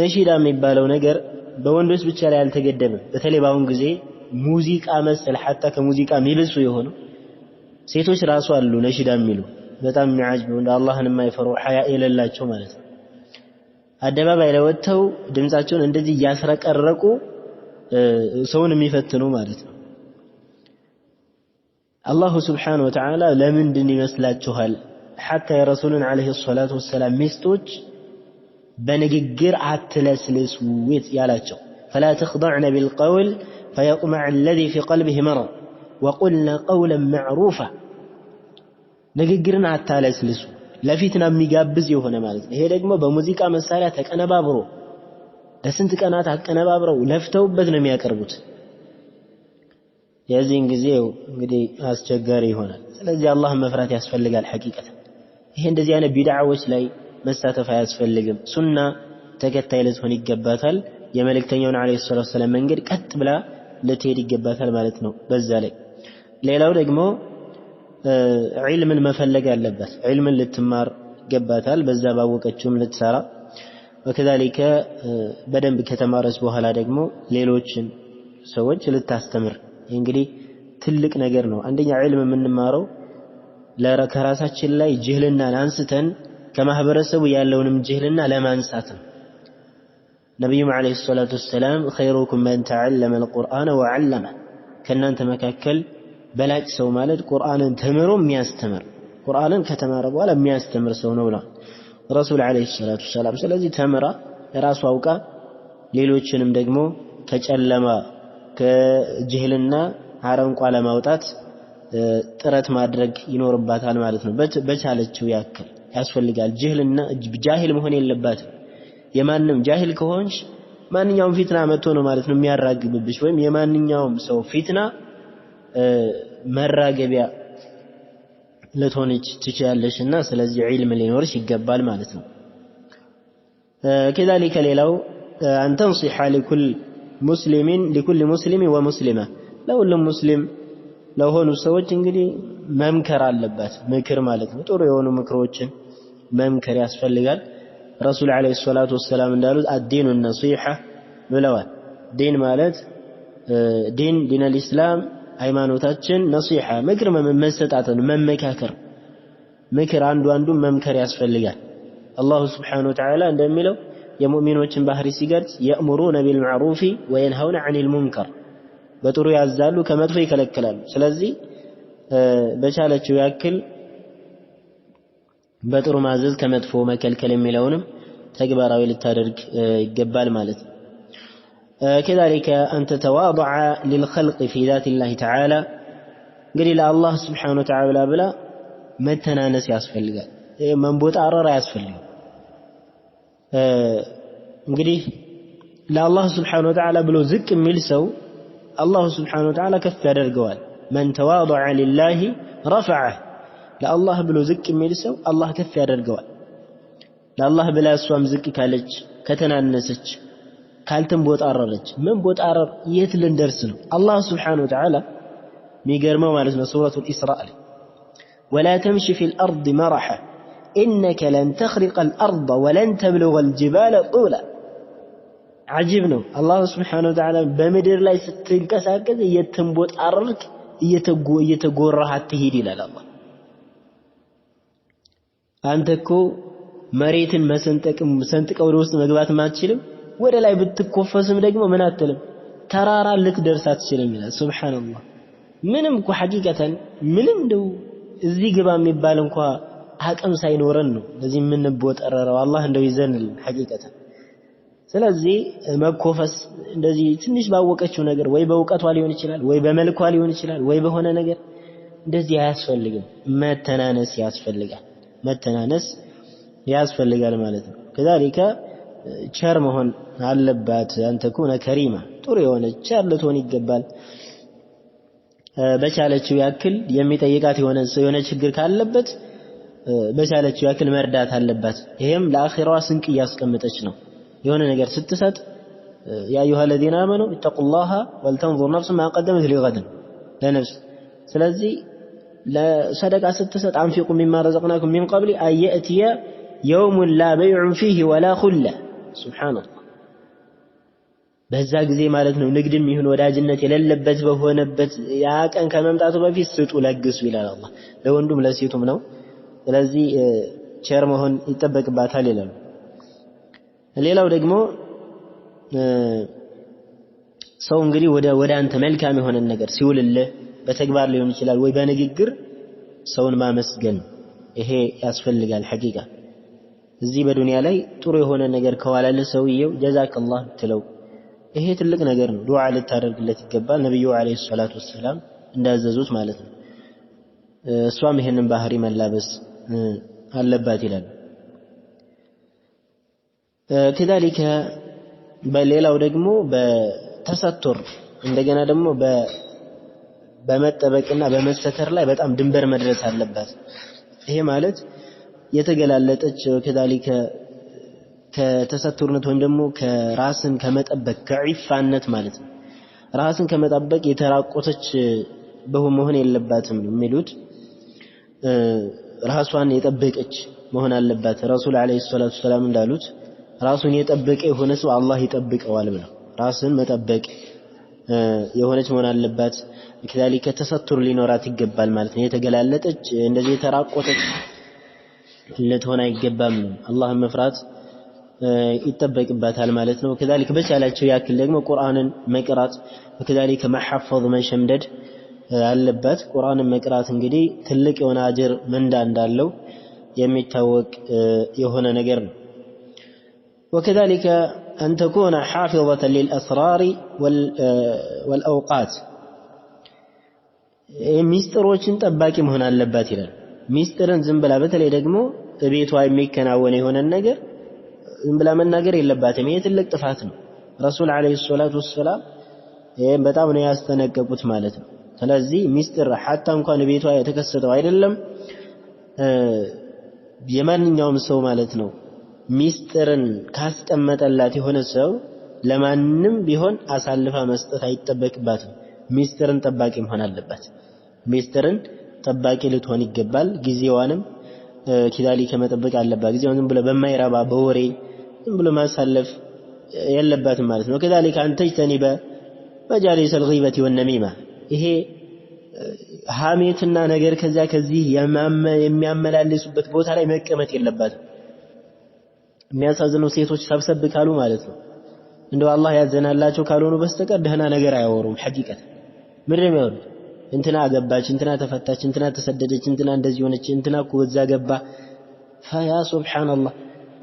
Speaker 1: ነሺዳ የሚባለው ነገር በወንዶች ብቻ ላይ አልተገደበም በተለይ ባሁን ጊዜ ሙዚቃ መሰል حتى ከሙዚቃ የሚብሱ የሆኑ ሴቶች ራሱ አሉ ነሺዳ የሚሉ በጣም የሚያጅቡ እንደ አላህን የማይፈሩ ሐያ የሌላቸው ማለት ነው አደባባይ ላይ ወጥተው ድምጻቸውን እንደዚህ ያስረቀረቁ ሰውን የሚፈትኑ ማለት ነው አላሁ Subhanahu Wa Ta'ala ለምንድን ይመስላችኋል حتى የረሱሉን አለይሂ ሰላቱ ወሰለም ሚስቶች በንግግር አትለስልሱት ያላቸው فلا تخضعن بالقول فيطمع الذي في قلبه مرض وقلنا قولا معروفا ንግግርን አታለስልሱ ለፊትና የሚጋብዝ የሆነ ማለት ነው። ይሄ ደግሞ በሙዚቃ መሳሪያ ተቀነባብሮ ለስንት ቀናት አቀነባብረው ለፍተውበት ነው የሚያቀርቡት። የዚህን ጊዜው እንግዲህ አስቸጋሪ ይሆናል። ስለዚህ አላህን መፍራት ያስፈልጋል። ሐቂቀት ይሄ እንደዚህ አይነት ቢድዓዎች ላይ መሳተፍ አያስፈልግም። ሱና ተከታይ ልትሆን ይገባታል። የመልእክተኛውን አለይሂ ሰላቱ ወሰለም መንገድ ቀጥ ብላ ልትሄድ ይገባታል ማለት ነው። በዛ ላይ ሌላው ደግሞ ዒልምን መፈለግ አለባት። ዒልምን ልትማር ይገባታል። በዛ ባወቀችውም ልትሰራ ወከዛሊከ በደንብ ከተማረች በኋላ ደግሞ ሌሎችን ሰዎች ልታስተምር። እንግዲህ ትልቅ ነገር ነው። አንደኛ ዒልም የምንማረው ከራሳችን ላይ ጅህልናን አንስተን ከማህበረሰቡ ያለውንም ጅህልና ለማንሳት ነው። ነብዩም አለይሂ ሰላቱ ወሰላም ኸይሩኩም መን ተዓለመ አልቁርአነ ወዐለመ ከእናንተ መካከል በላጭ ሰው ማለት ቁርአንን ተምሮ የሚያስተምር ቁርአንን ከተማረ በኋላ የሚያስተምር ሰው ነው ብለዋል ረሱል አለይሂ ሰላቱ ወሰላም። ስለዚህ ተምራ ራሱ አውቃ ሌሎችንም ደግሞ ከጨለማ ከጅህልና አረንቋ ለማውጣት ጥረት ማድረግ ይኖርባታል ማለት ነው። በቻለችው ያክል ያስፈልጋል። ጅህልና ጃሂል መሆን የለባትም። የማንም ጃሂል ከሆንሽ ማንኛውም ፊትና መጥቶ ነው ማለት ነው የሚያራግብብሽ፣ ወይም የማንኛውም ሰው ፊትና መራገቢያ ልትሆንች ትችያለሽና ስለዚህ ዒልም ሊኖርሽ ይገባል ማለት ነው። ከذلك ሌላው أن تنصح لكل مسلم ومسلمة ለሁሉም ሙስሊም ለሆኑ ሰዎች እንግዲህ መምከር አለባት። ምክር ማለት ነው ጥሩ የሆኑ ምክሮችን መምከር ያስፈልጋል። ረሱል አለይሂ ሰላቱ ወሰላም እንዳሉት አዲኑ ነሲሐ ብለዋል። ዲን ማለት ዲን አልኢስላም ሃይማኖታችን ነሲሐ ምክር መሰጣትን መመካከር ምክር አንዱ መምከር ያስፈልጋል። አላሁ ሱብሓነሁ ወተዓላ እንደሚለው የሙእሚኖችን ባህሪ ሲገልጽ የእምሩነ ቢልማዕሩፊ ወየንሀውነ ዐኒል ሙንከር በጥሩ ያዛሉ ከመጥፎ ይከለክላሉ። ስለዚህ በቻለችው ያክል በጥሩ ማዘዝ ከመጥፎ መከልከል የሚለውንም ተግባራዊ ልታደርግ ይገባል ማለት ነው። كذلك أن تتواضع للخلق في ذات الله تعالى እንግዲህ ለአላህ ስብሓነሁ ወተዓላ ብላ መተናነስ ያስፈልጋል። መንቦጣረር ያስፈልጋል። እንግዲህ ለአላህ ስብሓነሁ ወተዓላ ብሎ ዝቅ የሚል ሰው አላሁ ስብሓነሁ ወተዓላ ከፍ ያደርገዋል። መን ተዋضዐ ሊላሂ ረፈዐህ ለአላህ ብሎ ዝቅ የሚል ሰው አላህ ከፍ ያደርገዋል። ለአላህ ብላ እሷም ዝቅ ካለች ከተናነሰች ካልተንቦጣረረች መንቦጣረር የት ልንደርስ ነው? አላህ ስብሓነሁ ወተዓላ ሚገርመው ማለት ነው ሱረቱል ኢስራእ ላይ ወላ ተምሺ ፊል አርድ መረሐ ኢነከ ለን ተኽሪቀል አርድ ወለን ተብሉገል ጅባለ ጡላ። ዓጂብ ነው። አላህ ስብሓነሁ ወተዓላ በምድር ላይ ስትንቀሳቀስ እየተንቦጣረርክ እየተጎራህ አትሂድ ይላል አላህ። አንተ እኮ መሬትን ሰንጥቀው ወደ ውስጥ መግባት ማትችልም፣ ወደ ላይ ብትኮፈስም ደግሞ ምን አትልም ተራራ ልትደርስ አትችልም ይላል። ሱብሃንአላህ ምንም እኮ ሐቂቀተን ምንም እንደው እዚህ ግባ የሚባል እንኳን አቅም ሳይኖረን ነው ለዚህ የምንቦጠረረው። አላህ እንደው ይዘንል ሐቂቀተን። ስለዚህ መኮፈስ እንደዚህ ትንሽ ባወቀችው ነገር ወይ በእውቀቷ ሊሆን ይችላል፣ ወይ በመልኳ ሊሆን ይችላል፣ ወይ በሆነ ነገር እንደዚህ አያስፈልግም። መተናነስ ያስፈልጋል። መተናነስ ያስፈልጋል ማለት ነው። ከዛሊከ ቸር መሆን አለባት። አንተ ኩነ ከሪማ ጥሩ የሆነ ቸር ልትሆን ይገባል። በቻለችው ያክል የሚጠይቃት የሆነ ችግር ካለበት በቻለችው ያክል መርዳት አለባት። ይሄም ለአኺራዋ ስንቅ እያስቀመጠች ነው። የሆነ ነገር ስትሰጥ ያ አዩሃ الذين آمنوا اتقوا الله ولتنظر نفس ما قدمت لغد ለነፍስ። ስለዚህ ለሰደቃ ስትሰጥ አንፊቁ مما رزقناكم من قبل أن يأتي يوم لا بيع فيه ولا خلة سبحان الله። በዛ ጊዜ ማለት ነው ንግድም ይሁን ወዳጅነት የሌለበት በሆነበት ያ ቀን ከመምጣቱ በፊት ስጡ ለግሱ ይላል አላህ። ለወንዱም ለሴቱም ነው። ስለዚህ ቸር መሆን ይጠበቅባታል ይላል። ሌላው ደግሞ ሰው እንግዲህ ወደ አንተ መልካም የሆነ ነገር ሲውልልህ በተግባር ሊሆን ይችላል ወይ በንግግር ሰውን ማመስገን ይሄ ያስፈልጋል ሐቂቃ። እዚህ በዱንያ ላይ ጥሩ የሆነ ነገር ከዋላለ ሰውየው ጀዛከላህ ትለው ይሄ ትልቅ ነገር ነው ዱዓ ልታደርግለት ይገባል ነብዩ አለይሂ ሰላቱ ወሰለም እንዳዘዙት ማለት ነው እሷም ይሄንን ባህሪ መላበስ አለባት ይላል كذلك በሌላው ደግሞ በተሰጥር እንደገና ደግሞ በመጠበቅና በመስተተር ላይ በጣም ድንበር መድረስ አለባት ይሄ ማለት የተገላለጠች كذلك ከተሰጥርነት ወይም ደግሞ ከራስን ከመጠበቅ ከዒፋነት ማለት ነው ራስን ከመጠበቅ የተራቆተች በመሆን የለባትም የሚሉት ራሷን የጠበቀች መሆን አለባት ረሱል አለይሂ ሰላቱ ሰላም እንዳሉት ራሱን የጠበቀ የሆነ ሰው አላህ ይጠብቀዋል ብለው ራስን መጠበቅ የሆነች መሆን አለባት كذلك ተሰጥር ሊኖራት ይገባል ማለት ነው የተገላለጠች እንደዚህ የተራቆተች ልትሆን አይገባም አላህን መፍራት ይጠበቅባታል ማለት ነው كذلك በቻላቸው ያክል ደግሞ ቁርአንን መቅራት وكذلك መሐፈዝ መሸምደድ አለባት ቁርአንን መቅራት እንግዲህ ትልቅ የሆነ አጅር ምንዳ እንዳለው የሚታወቅ የሆነ ነገር ነው وكذلك أن تكون حافظة للأسرار والأوقات ሚስጥሮችን ጠባቂ መሆን አለባት ይላል ሚስጥርን ዝም ብላ በተለይ ደግሞ ቤቷ የሚከናወን የሆነ ነገር ዝም ብላ መናገር የለባትም ይሄ ትልቅ ጥፋት ነው ረሱል አለይሂ ሰላቱ ወሰለም ይሄን በጣም ነው ያስጠነቀቁት ማለት ነው ስለዚህ ሚስጥር حتى እንኳን ቤቷ የተከሰተው አይደለም የማንኛውም ሰው ማለት ነው ሚስጥርን ካስቀመጠላት የሆነ ሰው ለማንም ቢሆን አሳልፋ መስጠት አይጠበቅባትም ሚስጥርን ጠባቂ መሆን አለባት ሚስጥርን ጠባቂ ልትሆን ይገባል ጊዜዋንም كذلك መጠበቅ አለባት ጊዜውን ዝም ብሎ በማይረባ በወሬ ዝም ብሎ ማሳለፍ የለባትም ማለት ነው كذلك أن تجتنب مجالس الغيبة والنميمة ይሄ ሐሜትና ነገር ከዚህ የሚያመላልሱበት ቦታ ላይ መቀመጥ የለባትም የሚያሳዝነው ሴቶች ሰብሰብ ካሉ ማለት ነው እንደው አላህ ያዘናላቸው ካልሆኑ በስተቀር ደህና ነገር አያወሩም ሐቂቀት ምንም ያወሩ እንትና አገባች እንትና ተፈታች እንትና ተሰደደች እንትና እንደዚህ ሆነች እንትና ወዛ ገባ ፈያ ሱብሃንአላህ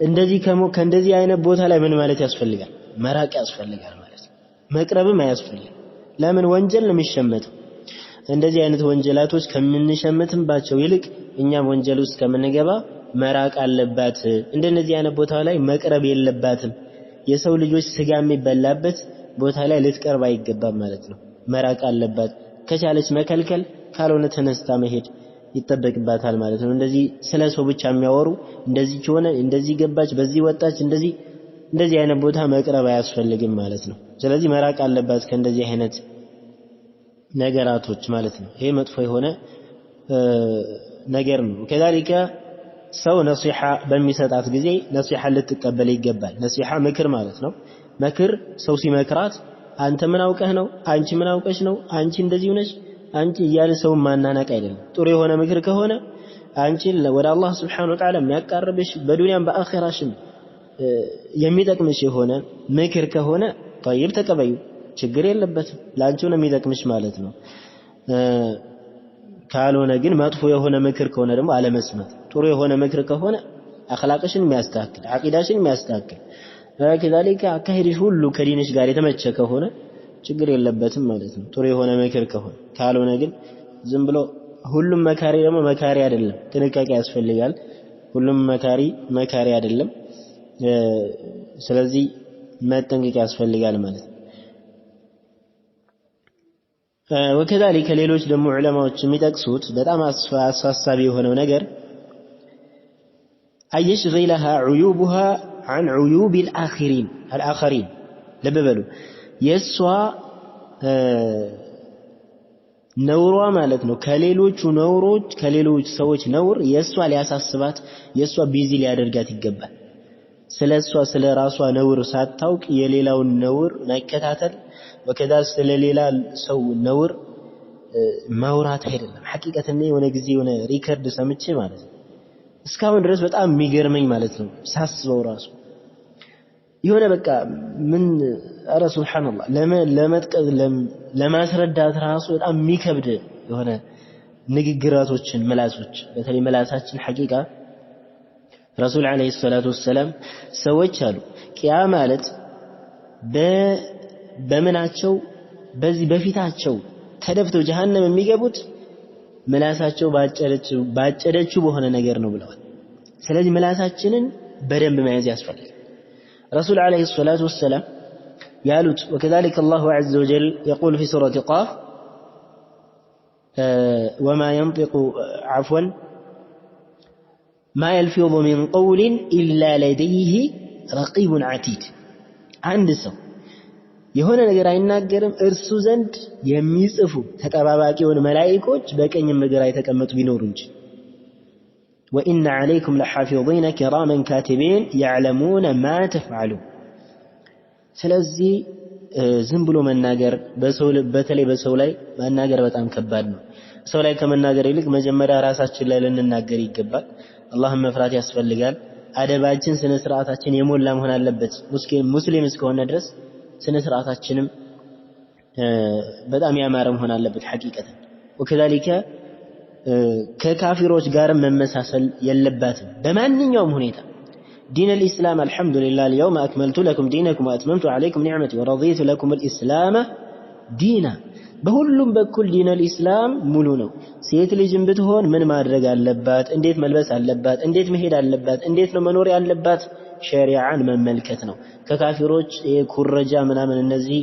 Speaker 1: እንደዚህ ከእንደዚህ አይነት ቦታ ላይ ምን ማለት ያስፈልጋል መራቅ ያስፈልጋል ማለት ነው መቅረብም አያስፈልግም ለምን ወንጀል ነው የሚሸመተው እንደዚህ አይነት ወንጀላቶች ከምንሸምትባቸው ይልቅ እኛም ወንጀል ውስጥ ከምንገባ መራቅ አለባት እንደነዚህ አይነት ቦታ ላይ መቅረብ የለባትም የሰው ልጆች ስጋ የሚበላበት ቦታ ላይ ልትቀርብ አይገባም ማለት ነው መራቅ አለባት ከቻለች መከልከል ካልሆነ ተነስታ መሄድ ይጠበቅባታል ማለት ነው እንደዚህ ስለ ሰው ብቻ የሚያወሩ እንደዚህ ሆነ እንደዚህ ገባች በዚህ ወጣች እንደዚህ አይነት ቦታ መቅረብ አያስፈልግም ማለት ነው ስለዚህ መራቅ አለባት ከእንደዚህ አይነት ነገራቶች ማለት ነው ይሄ መጥፎ የሆነ ነገር ነው كذلك ሰው ነሲሃ በሚሰጣት ጊዜ ነሲሃ ልትቀበል ይገባል ነሲሃ ምክር ማለት ነው ምክር ሰው ሲመክራት አንተ ምን አውቀህ ነው አንቺ ምን አውቀሽ ነው አንቺ እንደዚህ ሆነሽ አንቺ እያለ ሰው ማናናቅ አይደለም ጥሩ የሆነ ምክር ከሆነ አንቺ ወደ አላህ Subhanahu Wa Ta'ala የሚያቀርብሽ በዱንያም በአኺራሽም የሚጠቅምሽ የሆነ ምክር ከሆነ طيب ተቀበዩ ችግር የለበትም ላንቺው ነው የሚጠቅምሽ ማለት ነው ካልሆነ ግን መጥፎ የሆነ ምክር ከሆነ ደግሞ አለመስማት ጥሩ የሆነ ምክር ከሆነ አኽላቅሽን የሚያስተካክል አቂዳሽን የሚያስተካክል كذلك አካሄድሽ ሁሉ ከዲንሽ ጋር የተመቸ ከሆነ ችግር የለበትም ማለት ነው ጥሩ የሆነ ምክር ከሆነ ካልሆነ ግን ዝም ብሎ ሁሉም መካሪ ደግሞ መካሪ አይደለም ጥንቃቄ ያስፈልጋል ሁሉም መካሪ አይደለም ስለዚህ መጠንቀቅ ያስፈልጋል ማለት ነው وكذلك ሌሎች ደግሞ ዑለማዎች የሚጠቅሱት በጣም አሳሳቢ የሆነው ነገር أيشغلها عيوبها عن عيوب الآخرين ለበበሉ የሷ ነውሯ ማለት ነው ከሌሎቹ ነውሮች ከሌሎች ሰዎች ነውር የሷ ሊያሳስባት የሷ ቢዚ ሊያደርጋት ይገባል ስለሷ ስለራሷ ነውር ሳታውቅ የሌላውን ነውር መከታተል وكذلك ስለሌላ ሰው ነውር ማውራት አይደለም ሐቂቀተኛ የሆነ ጊዜ የሆነ ሪከርድ ሰምቼ ማለት ነው እስካሁን ድረስ በጣም የሚገርመኝ ማለት ነው ሳስበው ራሱ የሆነ በቃ ምን አረ ሱብሃንአላህ ለመጥቀዝ ለማስረዳት ራሱ በጣም የሚከብድ የሆነ ንግግራቶችን ምላሶች በተለይ ምላሳችን ሐቂቃ ረሱል ዓለይሂ ሰላቱ ወሰላም ሰዎች አሉ ቂያ ማለት በምናቸው በዚህ በፊታቸው ተደፍተው ጀሃነም የሚገቡት ምላሳቸው ባጨደችው በሆነ ነገር ነው ብለዋል። ስለዚህ ምላሳችንን በደንብ መያዝ ያስፈልጋል። ረሱል ዓለይሂ ሰላቱ ወሰላም ያሉት وكذلك الله عز وجل يقول في سورة قاف وما ينطق عفوا ما يلفظ من قول إلا لديه رقيب عتيد عند ሰው የሆነ ነገር አይናገርም እርሱ ዘንድ የሚጽፉ ተጠባባቂውን መላእክቶች በቀኝም ግራ የተቀመጡ ቢኖሩ እንጂ وإن عليكم لحافظين كراما كاتبين يعلمون ما تفعلون ስለዚህ ዝም ብሎ መናገር በተለይ በሰው ላይ መናገር በጣም ከባድ ነው። ሰው ላይ ከመናገር ይልቅ መጀመሪያ ራሳችን ላይ ልንናገር ይገባል። አላህን መፍራት ያስፈልጋል። አደባችን ስነ ስርዓታችን የሞላ መሆን አለበት። ሙስሊም እስከሆነ ድረስ ስነ ስርዓታችንም በጣም ያማረ መሆን አለበት ሐቂቀተን وكذلك ከካፊሮች ጋር መመሳሰል የለባትም በማንኛውም ሁኔታ دين الإسلام الحمد لله اليوم أكملت لكم دينكم وأتممت عليكم نعمتي ورضيت لكم الإسلام دينا በሁሉም በኩል ዲን الإسلام ሙሉ ነው። ሴት ልጅም ብትሆን ምን ማድረግ አለባት፣ እንዴት መልበስ አለባት፣ እንዴት መሄድ አለባት፣ እንዴት ነው መኖር ያለባት ሸሪዓን መመልከት ነው። ከካፊሮች የኩረጃ ምናምን እነዚህ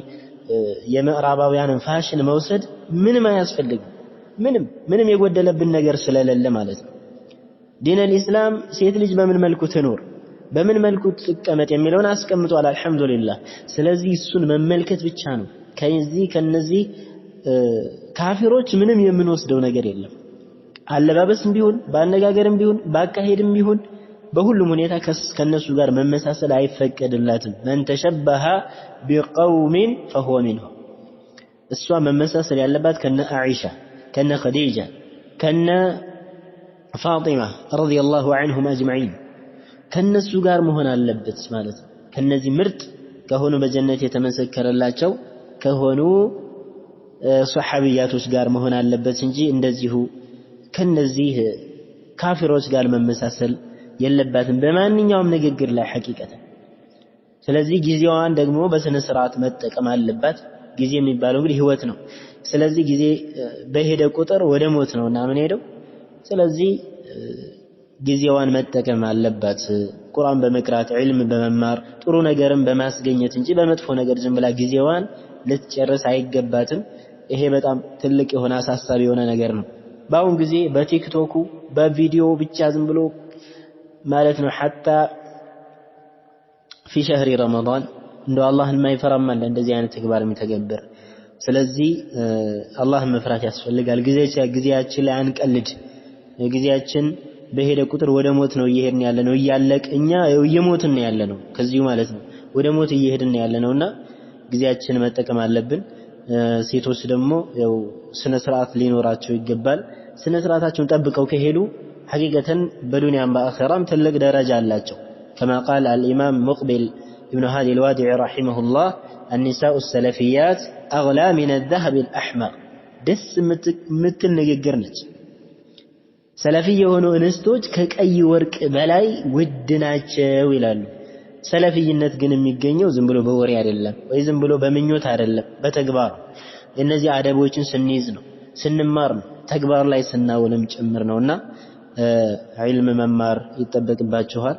Speaker 1: የምዕራባውያንን ፋሽን መውሰድ ምንም አያስፈልግም። ምንም የጎደለብን ነገር ስለሌለ ማለት ነው። ዲን الإسلام ሴት ልጅ በምን መልኩ ትኖር በምን መልኩ ትቀመጥ የሚለውን አስቀምጧል አልহামዱሊላህ። ስለዚህ እሱን መመልከት ብቻ ነው። ከነዚህ ካፊሮች ምንም የምንወስደው ነገር የለም። አለባበስም ቢሆን ባነጋገርም ቢሆን ባካሄድም ቢሆን በሁሉም ሁኔታ ከነሱ ጋር መመሳሰል አይፈቀድላትም። من تشبه بقوم فهو منهم እሷ መመሳሰል ያለባት ከነ አኢሻ ከነ ኸዲጃ ከነ ፋጢማ ረዲየላሁ ዐንሁም አጅመዒን ከነሱ ጋር መሆን አለበት ማለት ነው። ከነዚህ ምርጥ ከሆኑ በጀነት የተመሰከረላቸው ከሆኑ ሱሐቢያቶች ጋር መሆን አለበት እንጂ እንደዚሁ ከነዚህ ካፊሮች ጋር መመሳሰል የለባትም በማንኛውም ንግግር ላይ ሐቂቀተን። ስለዚህ ጊዜዋን ደግሞ በስነ ስርዓት መጠቀም አለባት። ጊዜ የሚባለው እንግዲህ ህይወት ነው። ስለዚህ ጊዜ በሄደ ቁጥር ወደ ሞት ነውና ምን ሄደው ስለዚህ ጊዜዋን መጠቀም አለባት። ቁርአን በመቅራት ዒልም በመማር ጥሩ ነገርን በማስገኘት እንጂ በመጥፎ ነገር ዝም ብላ ጊዜዋን ልትጨርስ አይገባትም። ይሄ በጣም ትልቅ የሆነ አሳሳቢ የሆነ ነገር ነው። በአሁን ጊዜ በቲክቶኩ በቪዲዮ ብቻ ዝም ብሎ ማለት ነው حتى في شهر رمضان እንደው አላህን ማይፈራም አለ እንደዚህ አይነት ተግባር የሚተገብር። ስለዚህ አላህን መፍራት ያስፈልጋል። ጊዜያችን ላይ አንቀልድ። ጊዜያችን በሄደ ቁጥር ወደ ሞት ነው እየሄድን ያለነው። እያለቅ እኛ እየሞትን ነው ያለነው ከዚሁ ማለት ነው። ወደ ሞት እየሄድን ያለነውና ጊዜያችን መጠቀም አለብን። ሴቶች ደግሞ ያው ስነ ስርዓት ሊኖራቸው ይገባል። ስነ ስርዓታቸውን ጠብቀው ከሄዱ ሐቂቀተን በዱንያም በአኺራም ትልቅ ደረጃ አላቸው። كما قال الإمام مقبل ابن هادي الوادعي رحمه الله النساء السلفيات أغلى من الذهب الأحمر دس مثل ንግግር ነች። ሰለፊ የሆኑ እንስቶች ከቀይ ወርቅ በላይ ውድ ናቸው ይላሉ። ሰለፊይነት ግን የሚገኘው ዝም ብሎ በወሬ አይደለም ወይ ዝም ብሎ በምኞት አይደለም፣ በተግባር እነዚህ አደቦችን ስንይዝ ነው፣ ስንማር ነው፣ ተግባር ላይ ስናውልም ጭምር ነውና ዒልም መማር ይጠበቅባችኋል።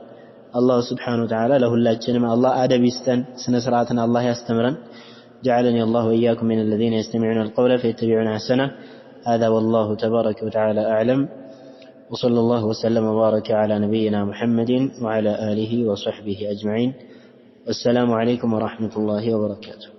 Speaker 1: አላህ Subhanahu Wa Ta'ala ለሁላችንም አላህ አደብ ይስጠን፣ ስነ ስርዓትን አላህ ያስተምረን። جعلني الله وإياكم من الذين يستمعون القول فيتبعون أحسنه. هذا والله تبارك وتعالى أعلم. وصلى الله وسلم وبارك على نبينا محمد وعلى آله وصحبه أجمعين. والسلام عليكم ورحمة الله وبركاته.